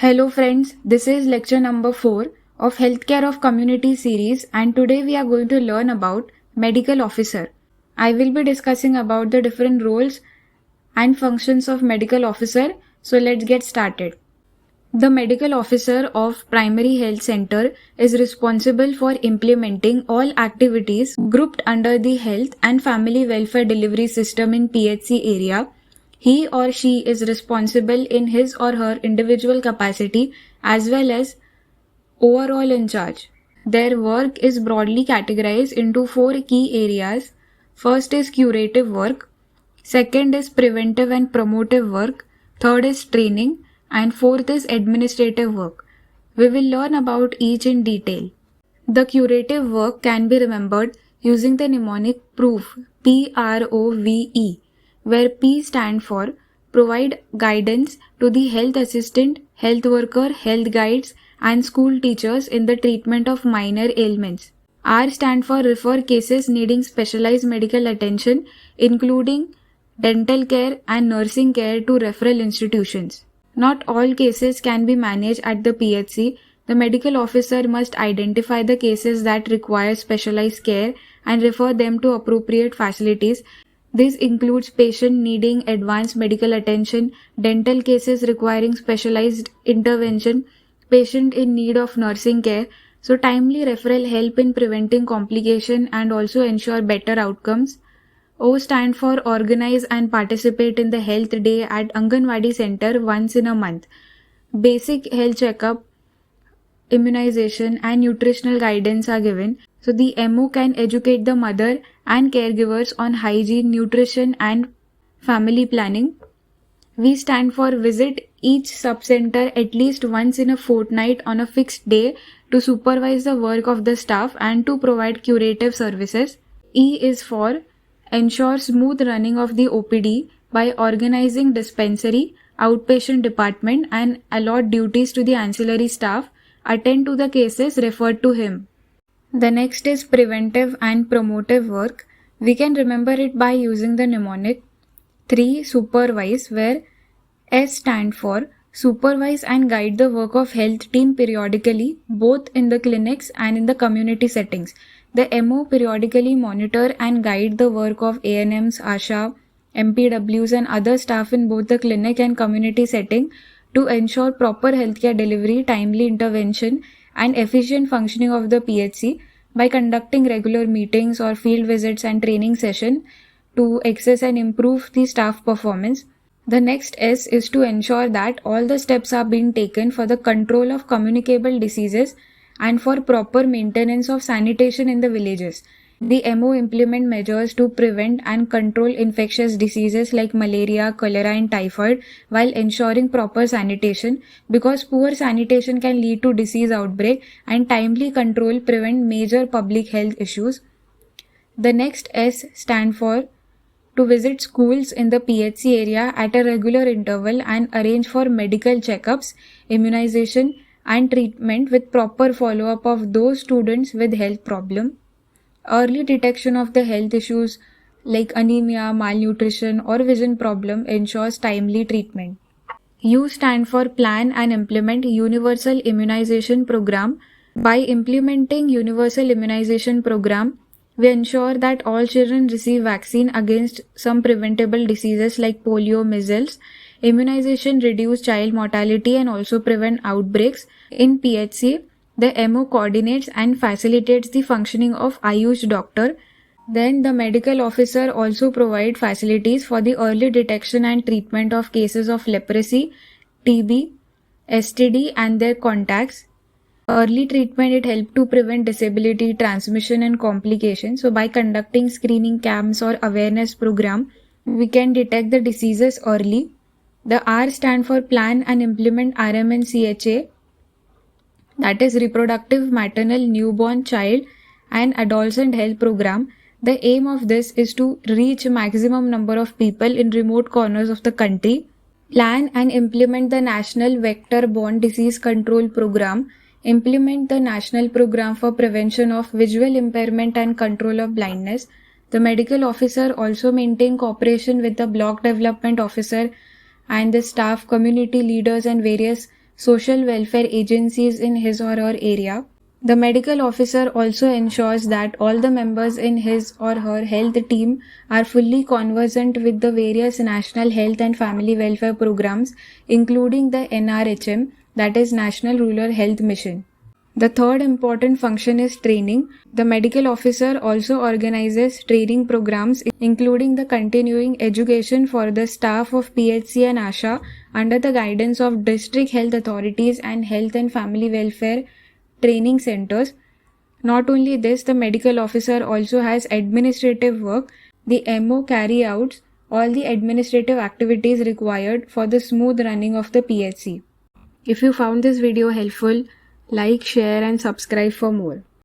Hello friends, this is lecture number 4 of Healthcare of Community series, and today we are going to learn about medical officer. I will be discussing about the different roles and functions of medical officer, so let's get started. The medical officer of primary health center is responsible for implementing all activities grouped under the health and family welfare delivery system in PHC area. He or she is responsible in his or her individual capacity as well as overall in charge. Their work is broadly categorized into 4 key areas. First is curative work, second is preventive and promotive work, third is training, and fourth is administrative work. We will learn about each in detail. The curative work can be remembered using the mnemonic PROVE, PROVE, where P stand for provide guidance to the health assistant, health worker, health guides, and school teachers in the treatment of minor ailments. R stand for refer cases needing specialized medical attention, including dental care and nursing care to referral institutions. Not all cases can be managed at the PHC. The medical officer must identify the cases that require specialized care and refer them to appropriate facilities. This includes patient needing advanced medical attention, dental cases requiring specialized intervention, patient in need of nursing care. So timely referral help in preventing complication and also ensure better outcomes. O stand for organize and participate in the health day at Anganwadi center once in a month. Basic health checkup, immunization and nutritional guidance are given. So the MO can educate the mother and caregivers on hygiene, nutrition and family planning. We stand for visit each sub-center at least once in a fortnight on a fixed day to supervise the work of the staff and to provide curative services. E is for ensure smooth running of the OPD by organizing dispensary, outpatient department and allot duties to the ancillary staff, attend to the cases referred to him. The next is preventive and promotive work. We can remember it by using the mnemonic 3 supervise, where S stand for supervise and guide the work of health team periodically, both in the clinics and in the community settings. The MO periodically monitor and guide the work of ANMs, ASHA, MPWs and other staff in both the clinic and community setting to ensure proper healthcare delivery, timely intervention and efficient functioning of the PHC by conducting regular meetings or field visits and training session to access and improve the staff performance. The next S is to ensure that all the steps are being taken for the control of communicable diseases and for proper maintenance of sanitation in the villages. The MO implement measures to prevent and control infectious diseases like malaria, cholera and typhoid while ensuring proper sanitation, because poor sanitation can lead to disease outbreak and timely control prevent major public health issues. The next S stand for to visit schools in the PHC area at a regular interval and arrange for medical checkups, immunization and treatment with proper follow-up of those students with health problem. Early detection of the health issues like anemia, malnutrition or vision problem ensures timely treatment. U stand for plan and implement universal immunization program. By implementing universal immunization program, we ensure that all children receive vaccine against some preventable diseases like polio, measles. Immunization reduce child mortality and also prevent outbreaks. In PHC, the MO coordinates and facilitates the functioning of Ayush doctor. Then the medical officer also provide facilities for the early detection and treatment of cases of leprosy, TB, STD and their contacts. Early treatment, it helps to prevent disability, transmission and complications. So by conducting screening camps or awareness program, we can detect the diseases early. The R stand for plan and implement RMNCHA, that is reproductive, maternal, newborn, child and adolescent health program. The aim of this is to reach maximum number of people in remote corners of the country. Plan and implement the National Vector-Borne Disease Control Program. Implement the National Program for Prevention of Visual Impairment and Control of Blindness. The medical officer also maintain cooperation with the block development officer and the staff, community leaders and various social welfare agencies in his or her area. The medical officer also ensures that all the members in his or her health team are fully conversant with the various national health and family welfare programs, including the NRHM, that is National Rural Health Mission. The third important function is training. The medical officer also organizes training programs, including the continuing education for the staff of PHC and ASHA under the guidance of district health authorities and health and family welfare training centers. Not only this, the medical officer also has administrative work. The MO carry out all the administrative activities required for the smooth running of the PHC. If you found this video helpful, like, share and subscribe for more.